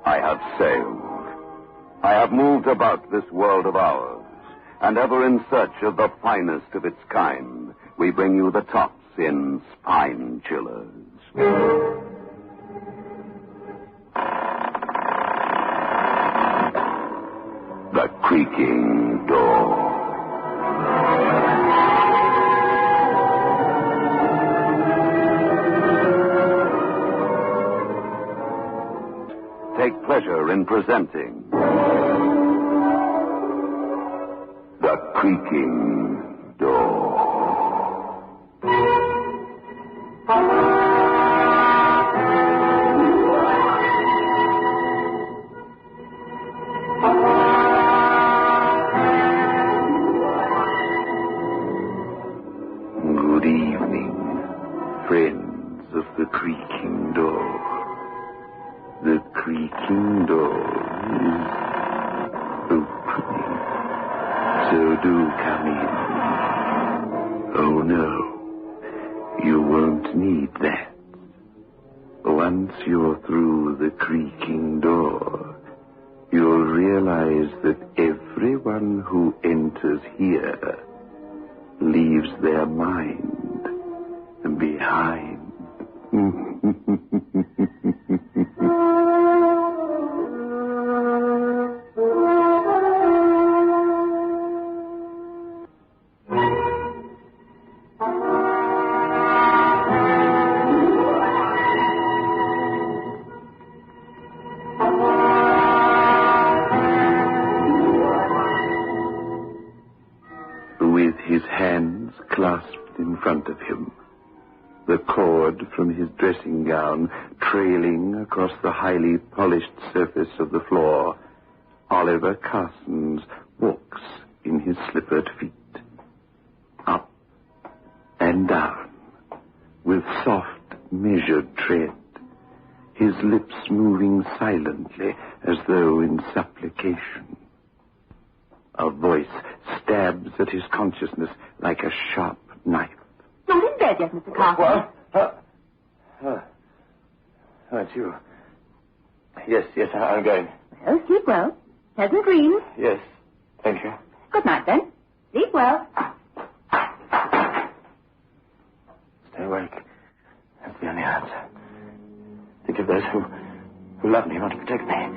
I have sailed. I have moved about this world of ours, and ever in search of the finest of its kind, we bring you the tops in spine chillers. The Creaking Door. Take pleasure in presenting The Creaking Door. Good evening, friends of The Creaking Door. The creaking door is opening, so do come in. Oh no, you won't need that. Once you're through the creaking door, you'll realize that everyone who enters here leaves their mind behind. With his hands clasped in front of him, the cord from his dressing gown trailing across the highly polished surface of the floor, Oliver Carsons walks in his slippered feet, up and down, with soft, measured tread, his lips moving silently as though in supplication. A voice stabs at his consciousness like a sharp knife. Not in bed yet, Mr. Carson. What? Aren't you? Yes, I'm going. Well, sleep well. Pleasant dreams. Yes, thank you. Good night, then. Sleep well. Stay awake. That's the only answer. Think of those who love me and want to protect me.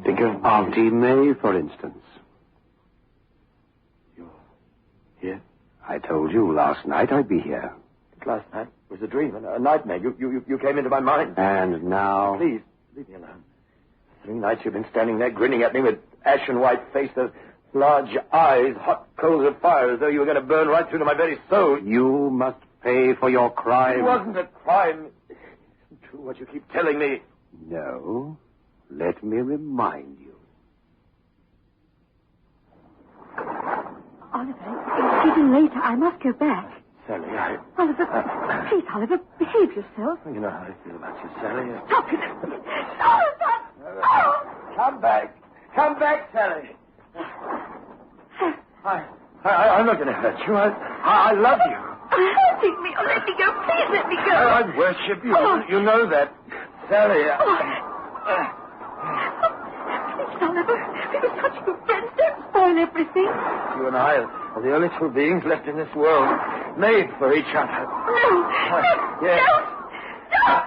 Think of Aunt Mae, for instance. You're here? I told you last night I'd be here. Last night was a dream, a nightmare. You came into my mind. And now? Please, leave me alone. 3 nights you've been standing there grinning at me with ashen white face, those large eyes, hot coals of fire, as though you were going to burn right through to my very soul. You must pay for your crime. It wasn't a crime. It isn't true what you keep telling me. No. Let me remind you. Oliver, it's getting later. I must go back. Sally, Oliver, please, Oliver, behave yourself. You know how I feel about you, Sally. Stop it. Oliver! Oh! Come back. Come back, Sally. I'm not going to hurt you. I love you. Hurting me. Oh, let me go. Please let me go. I worship you. Oh. You know that. Sally. Please, Oliver. We were such good friends. Don't spoil everything. You and I are the only 2 beings left in this world, made for each other. No. Yes. No.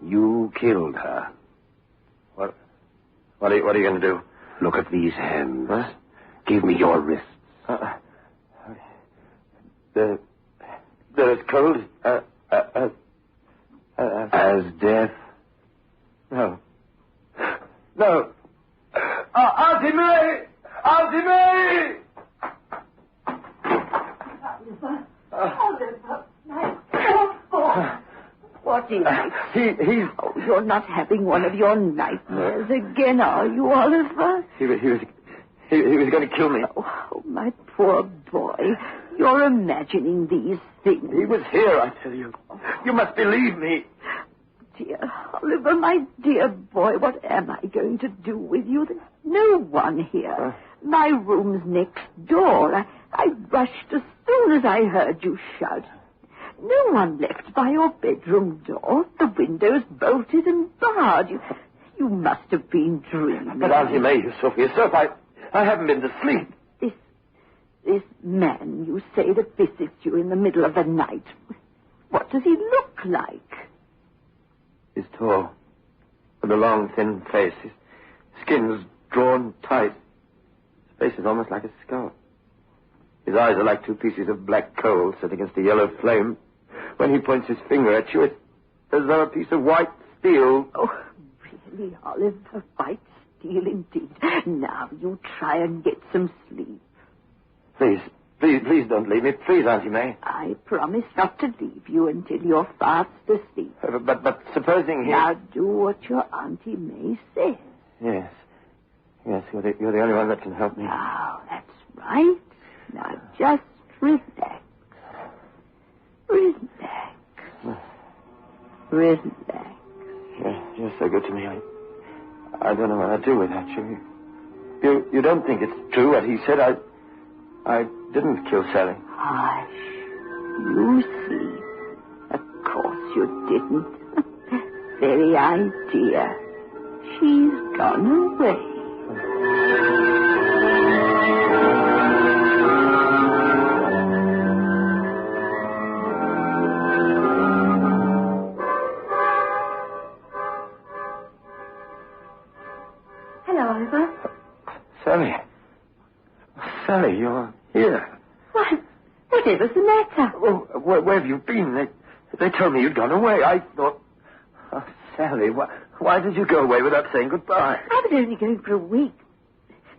You killed her. What are you going to do? Look at these hands. What? Give me your wrists. They're as cold as death. No. Auntie Mae! Auntie Mae! Oliver, my poor boy. What is it? He's... Oh, you're not having one of your nightmares again, are you, Oliver? He was going to kill me. Oh, my poor boy. You're imagining these things. He was here, I tell you. You must believe me. dear, Oliver, my dear boy, what am I going to do with you? There's no one here. My room's next door. I rushed as soon as I heard you shout. No one left by your bedroom door. The window's bolted and barred. You must have been dreaming. But Auntie Mae, you saw for yourself. I haven't been to sleep. This man you say that visits you in the middle of the night, what does he look like? He's tall, with a long, thin face. His skin's drawn tight. His face is almost like a skull. His eyes are like two pieces of black coal set against a yellow flame. When he points his finger at you, it's as though a piece of white steel... Oh, really, Oliver, white steel indeed. Now you try and get some sleep. Please don't leave me. Please, Auntie Mae. I promise not to leave you until you're fast asleep. But supposing he... Now do what your Auntie Mae says. Yes, you're the only one that can help me. Now, that's right. Now just relax. Relax. Relax. You're so good to me. I don't know what I'd do without you. You don't think it's true what he said? I didn't kill Sally. Hush. You see. Of course you didn't. Very idea. She's gone away. Hello, Oliver. Sally, you're here. What? Whatever's the matter? Well, where have you been? They told me you'd gone away. I thought... Oh, Sally, why did you go away without saying goodbye? I was only going for a week.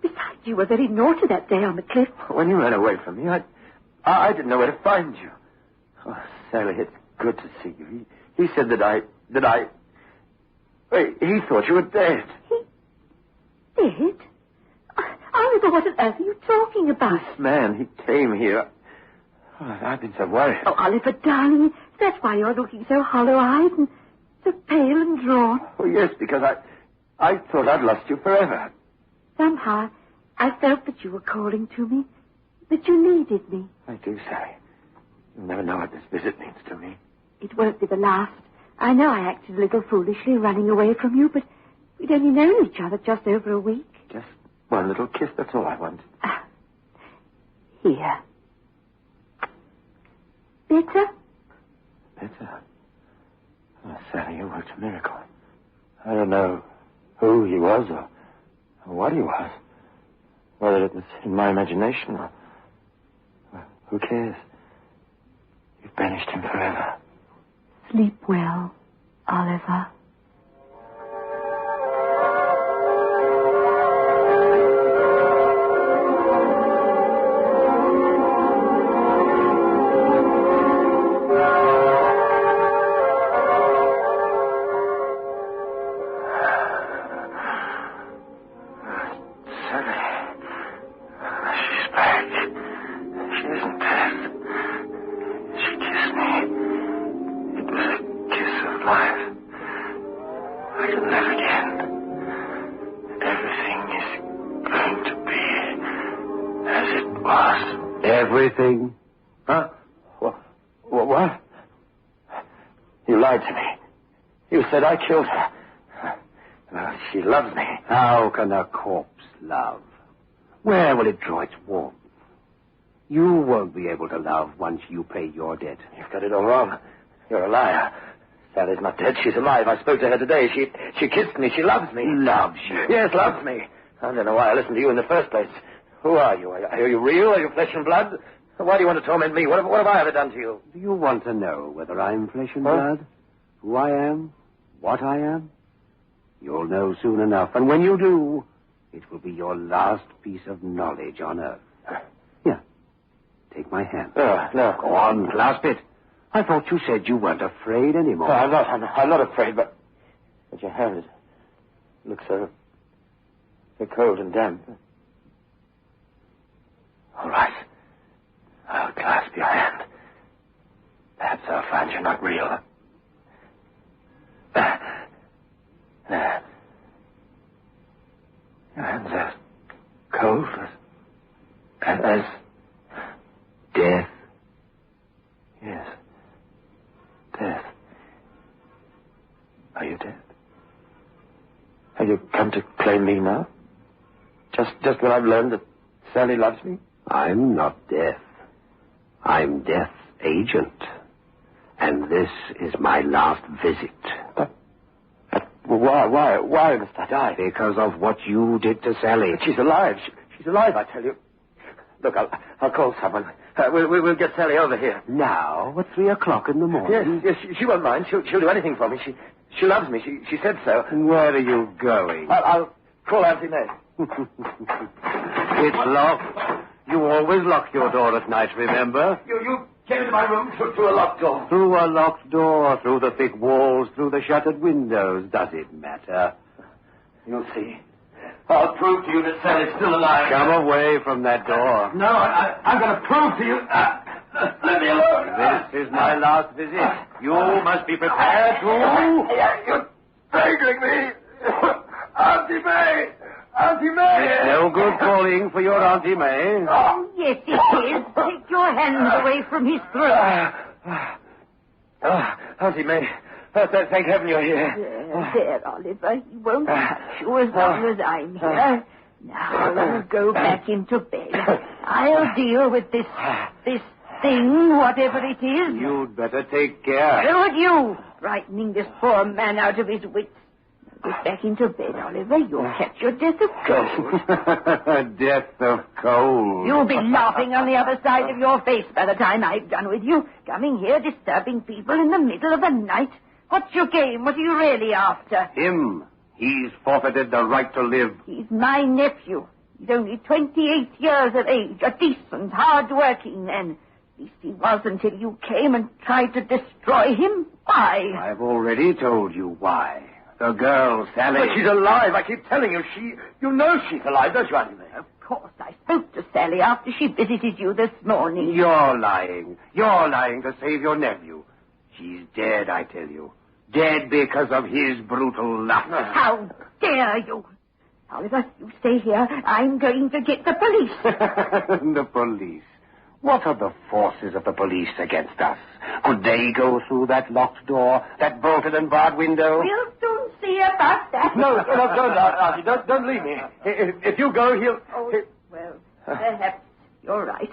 Besides, you were very naughty that day on the cliff. When you ran away from me, I didn't know where to find you. Oh, Sally, it's good to see you. He said that I... Wait, he thought you were dead. Dead? Oliver, what on earth are you talking about? This man, he came here. Oh, I've been so worried. Oh, Oliver, darling, that's why you're looking so hollow-eyed and so pale and drawn. Oh, yes, because I thought I'd lost you forever. Somehow, I felt that you were calling to me, that you needed me. I do, Sally. You'll never know what this visit means to me. It won't be the last. I know I acted a little foolishly running away from you, but we'd only known each other just over a week. Just one little kiss, that's all I want. Here. Better? Better? Oh, Sally, you worked a miracle. I don't know who he was or what he was. Whether it was in my imagination or... Well, who cares? You've banished him forever. Sleep well, Oliver. Everything? Huh? What? You lied to me. You said I killed her. Well, she loves me. How can a corpse love? Where will it draw its warmth? You won't be able to love once you pay your debt. You've got it all wrong. You're a liar. Sally's not dead. She's alive. I spoke to her today. She kissed me. She loves me. Loves you? Yes, loves me. I don't know why I listened to you in the first place. Who are you? Are you real? Are you flesh and blood? Why do you want to torment me? What have I ever done to you? Do you want to know whether I'm flesh and blood? Who I am? What I am? You'll know soon enough. And when you do, it will be your last piece of knowledge on Earth. Here, take my hand. No. Go on, clasp it. I thought you said you weren't afraid anymore. No, I'm not afraid, but your hand looks so cold and damp. All right. I'll clasp your hand. Perhaps I'll find you're not real. Your hands are cold as death. Yes, death. Are you dead? Have you come to claim me now? Just when I've learned that Sally loves me? I'm not death. I'm Death's agent. And this is my last visit. But why must I die? Because of what you did to Sally. But she's alive. She's alive, I tell you. Look, I'll call someone. We'll get Sally over here. Now, at 3 o'clock in the morning? Yes, she won't mind. She'll do anything for me. She loves me. She said so. And where are you going? I'll call Auntie Mae. It's locked. You always lock your door at night, remember? You came into my room through a locked door. Through a locked door, through the thick walls, through the shuttered windows. Does it matter? You'll see. I'll prove to you that Sally's still alive. Come away from that door. No, I'm going to prove to you. Let me alone. This is my last visit. You must be prepared to... You're strangling me. Auntie Mae! Auntie Mae! It's no good calling for your Auntie Mae. Oh, yes, it is. Take your hands away from his throat. Auntie Mae, thank heaven you're here. There, Oliver. He won't touch you as long as I'm here. Now, go back into bed. I'll deal with this thing, whatever it is. You'd better take care. Don't you, frightening this poor man out of his wits. Get back into bed, Oliver. You'll catch your death of cold. Death of cold. You'll be laughing on the other side of your face by the time I've done with you. Coming here, disturbing people in the middle of the night. What's your game? What are you really after? Him. He's forfeited the right to live. He's my nephew. He's only 28 years of age. A decent, hard-working man. At least he was until you came and tried to destroy him. Why? I've already told you why. The girl, Sally. But she's alive. I keep telling you. You know she's alive, don't you, Auntie Mae? Of course, I spoke to Sally after she visited you this morning. You're lying. You're lying to save your nephew. She's dead, I tell you. Dead because of his brutal lust. How dare you? Oliver, you stay here. I'm going to get the police. The police? What are the forces of the police against us? Could they go through that locked door, that bolted and barred window? We'll soon see about that. No, don't, Auntie. Don't leave me. If you go, he'll... Oh, well, perhaps you're right.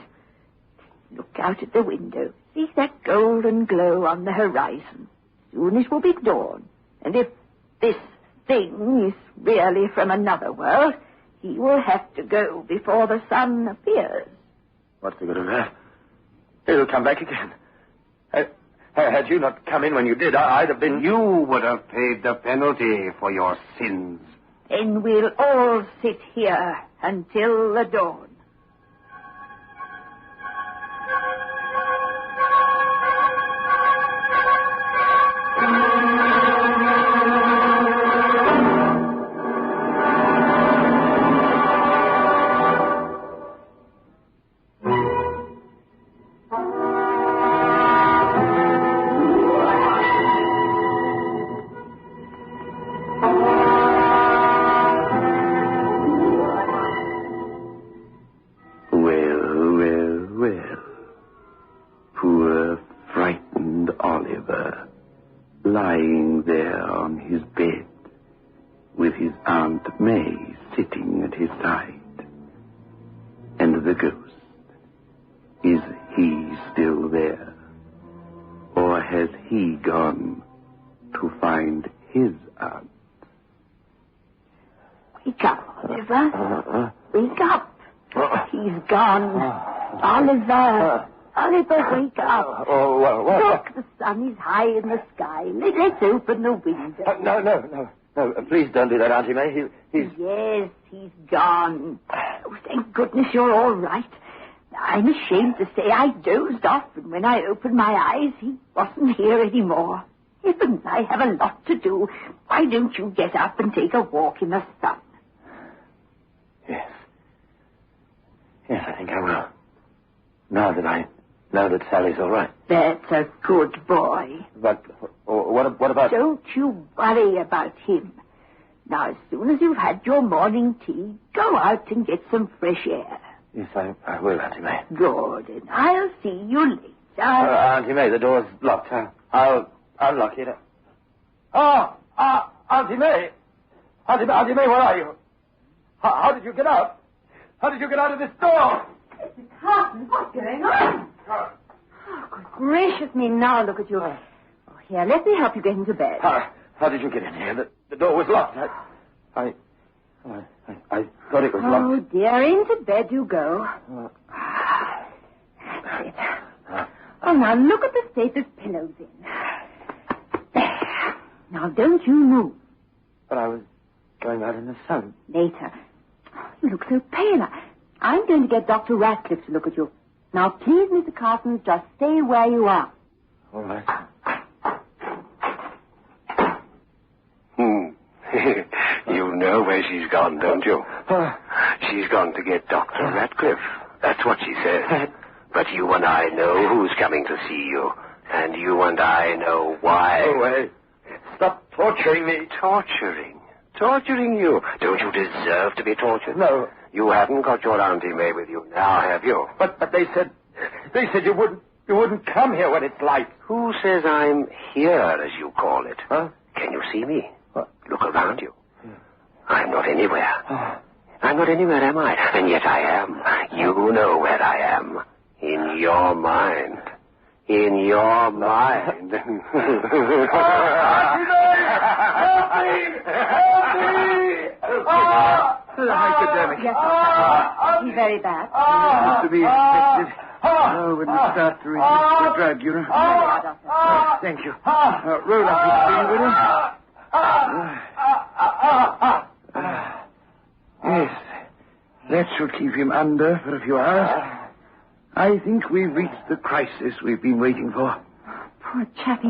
Look out at the window. See that golden glow on the horizon. Soon it will be dawn. And if this thing is really from another world, he will have to go before the sun appears. What's the good of that? He'll come back again. Had you not come in when you did, I'd have been... You would have paid the penalty for your sins. Then we'll all sit here until the dawn. Lying there on his bed, with his Aunt Mae sitting at his side. And the ghost, is he still there? Or has he gone to find his aunt? Wake up, Oliver. Wake up. He's gone. Oliver. Oliver, wake up. Look, the sun is high in the sky. Let's open the window. No. Please don't do that, Auntie Mae. He's... Yes, he's gone. Oh, thank goodness you're all right. I'm ashamed to say I dozed off, and when I opened my eyes, he wasn't here anymore. Heavens, I have a lot to do. Why don't you get up and take a walk in the sun? Yes, I think I will. Now that I know that Sally's all right. That's a good boy. But what about... Don't you worry about him. Now, as soon as you've had your morning tea, go out and get some fresh air. Yes, I will, Auntie Mae. Good, and I'll see you later. Auntie Mae, the door's locked. I'll unlock it. Oh, Auntie Mae! Auntie Mae, where are you? How did you get out? How did you get out of this door? Mr. Carson, what's going on? Oh, good gracious me, now look at you. Oh, here, let me help you get into bed. How did you get in here? The door was locked. I thought it was locked. Oh, dear, into bed you go. That's it. Oh, now look at the state this pillow's in. There. Now, don't you move. But I was going out in the sun. Later. You look so pale. I'm going to get Dr. Ratcliffe to look at you. Now, please, Mr. Carson, just stay where you are. All right. You know where she's gone, don't you? She's gone to get Dr. Ratcliffe. That's what she said. But you and I know who's coming to see you. And you and I know why. Go away. Stop torturing me. Torturing? Torturing you? Don't you deserve to be tortured? No. You haven't got your Auntie Mae with you now, have you? But they said you wouldn't come here when it's light. Who says I'm here, as you call it? Huh? Can you see me? What? Look around you. I'm not anywhere. I'm not anywhere, am I? And yet I am. You know where I am. In your mind. In your mind. Help me! Hypodermic. Yes, doctor. He's very bad. To be expected. Oh, when we start to resist the drug, you know. Thank you. Roll up his sleeve, will you? Yes. That should keep him under for a few hours. I think we've reached the crisis we've been waiting for. Poor chappie.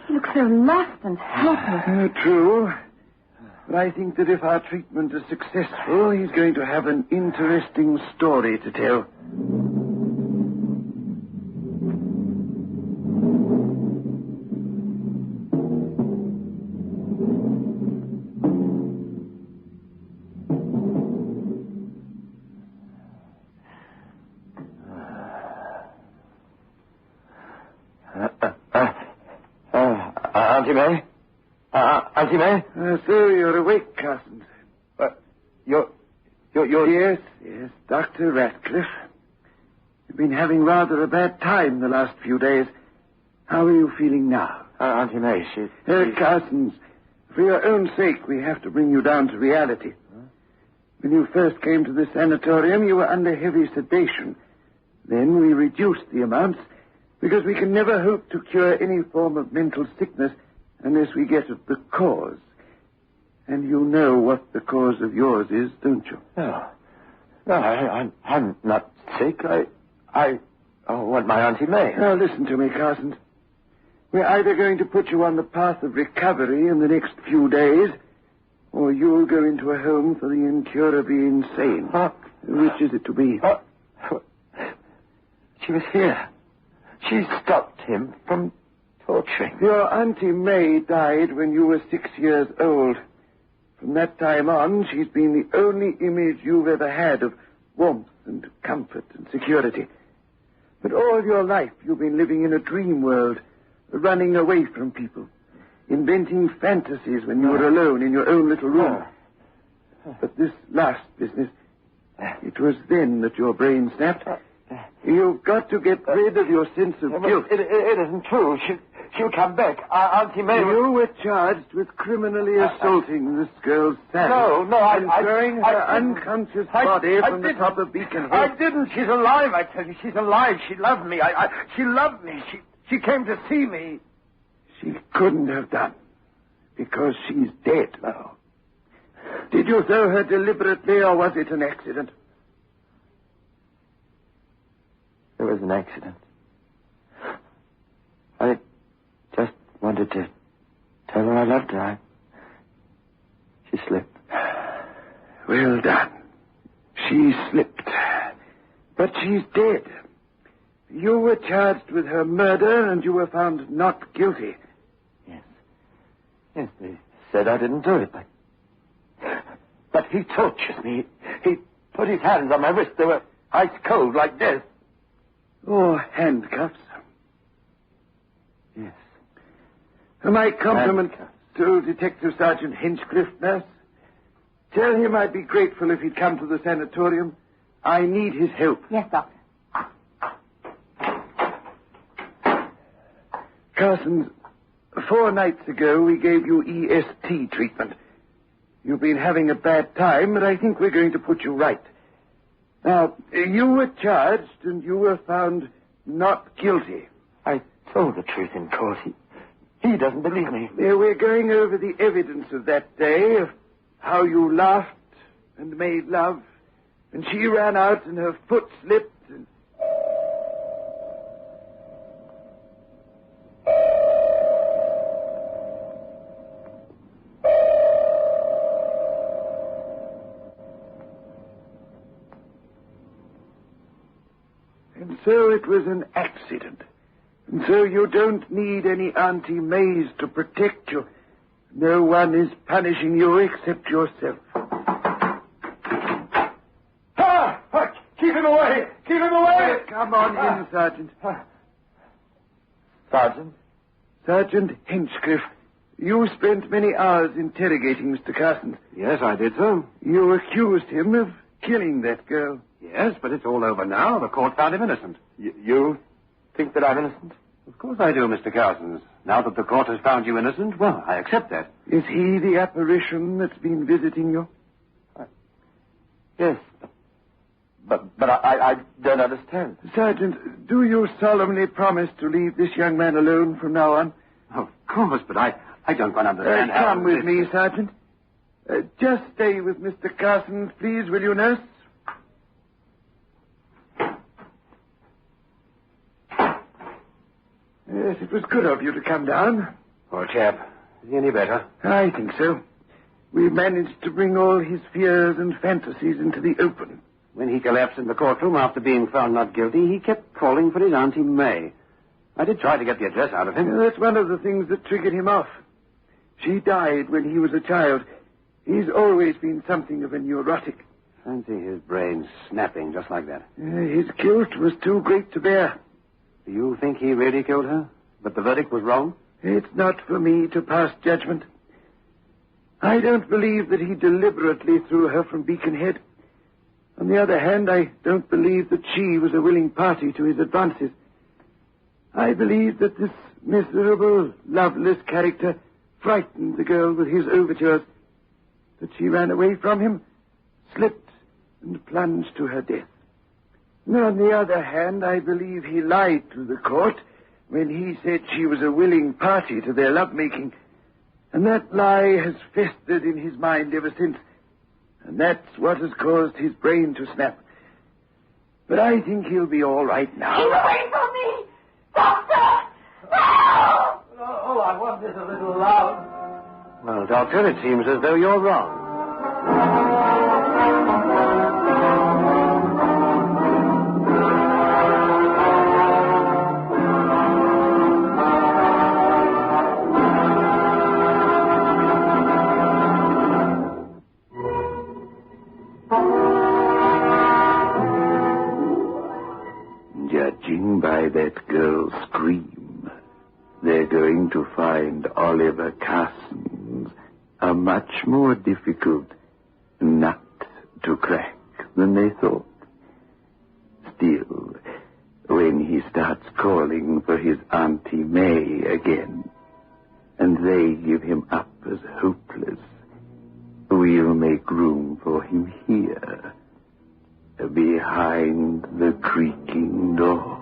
He looks so lost and helpless. True. But I think that if our treatment is successful, he's going to have an interesting story to tell. Auntie Mae? Auntie Mae? So you're awake, Carson. You're... Yes, Dr. Ratcliffe. You've been having rather a bad time the last few days. How are you feeling now? Auntie Mae, she... Carson, for your own sake, we have to bring you down to reality. Huh? When you first came to the sanatorium, you were under heavy sedation. Then we reduced the amounts because we can never hope to cure any form of mental sickness unless we get at the cause. And you know what the cause of yours is, don't you? No, I'm not sick. I want my Auntie Mae. Now, listen to me, Carson. We're either going to put you on the path of recovery in the next few days, or you'll go into a home for the incurably insane. Which is it to be? She was here. She stopped him from torturing. Your Auntie Mae died when you were 6 years old. From that time on, she's been the only image you've ever had of warmth and comfort and security. But all your life, you've been living in a dream world, running away from people, inventing fantasies when you were alone in your own little room. But this last business, it was then that your brain snapped. You've got to get rid of your sense of guilt. It isn't true. She'll come back. Auntie Mae... You were charged with criminally assaulting this girl's son. No, and throwing her unconscious body from the top of Beacon Hill. I didn't. She's alive, I tell you. She's alive. She loved me. She loved me. She came to see me. She couldn't have done. Because she's dead now. Did you throw her deliberately, or was it an accident? It was an accident. I just wanted to tell her I loved her. She slipped. Well done. She slipped. But she's dead. You were charged with her murder, and you were found not guilty. Yes, they said I didn't do it. He tortures me. He put his hands on my wrist. They were ice cold like death. Oh, handcuffs. Yes. My compliments Handcuffs. to Detective Sergeant Hinchcliffe, nurse. Tell him I'd be grateful if he'd come to the sanatorium. I need his help. Yes, Doctor. Carsons, 4 nights ago we gave you EST treatment. You've been having a bad time, but I think we're going to put you right. Now, you were charged and you were found not guilty. I told the truth in court. He doesn't believe me. We're going over the evidence of that day, of how you laughed and made love, and she ran out and her foot slipped. And so it was an accident. And so you don't need any Auntie Mays to protect you. No one is punishing you except yourself. Keep him away! Keep him away! Come on in, Sergeant. Sergeant? Sergeant Hinchcliffe, you spent many hours interrogating Mr. Carsons. Yes, I did, sir. You accused him of killing that girl. Yes, but it's all over now. The court found him innocent. You think that I'm innocent? Of course I do, Mr. Carsons. Now that the court has found you innocent, well, I accept that. Is he the apparition that's been visiting you? Yes. But I don't understand. Sergeant, do you solemnly promise to leave this young man alone from now on? Of course, but I don't quite understand how... Come with me, Sergeant. Just stay with Mr. Carsons, please, will you, nurse? Yes, it was good of you to come down. Poor chap. Is he any better? I think so. We managed to bring all his fears and fantasies into the open. When he collapsed in the courtroom after being found not guilty, he kept calling for his Auntie Mae. I did try to get the address out of him. That's one of the things that triggered him off. She died when he was a child. He's always been something of a neurotic. Fancy his brain snapping just like that. His guilt was too great to bear. Do you think he really killed her? But the verdict was wrong? It's not for me to pass judgment. I don't believe that he deliberately threw her from Beaconhead. On the other hand, I don't believe that she was a willing party to his advances. I believe that this miserable, loveless character frightened the girl with his overtures, that she ran away from him, slipped, and plunged to her death. And on the other hand, I believe he lied to the court when he said she was a willing party to their lovemaking. And that lie has festered in his mind ever since. And that's what has caused his brain to snap. But I think he'll be all right now. Keep away from me! Doctor! Help! All I want is a little love. Well, Doctor, it seems as though you're wrong. Judging by that girl's scream, they're going to find Oliver Carsons a much more difficult nut to crack than they thought. Still, when he starts calling for his Auntie Mae again, and they give him up as hopeless, we'll make room for him here, behind the creaking door.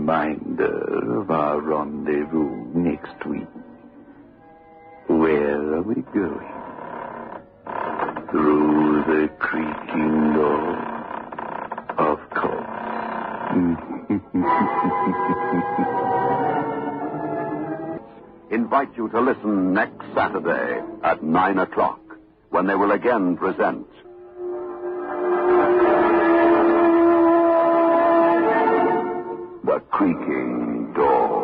reminder of our rendezvous next week. Where are we going? Through the creaking door? Of course. Invite you to listen next Saturday at 9 o'clock, when they will again present The Creaking Door.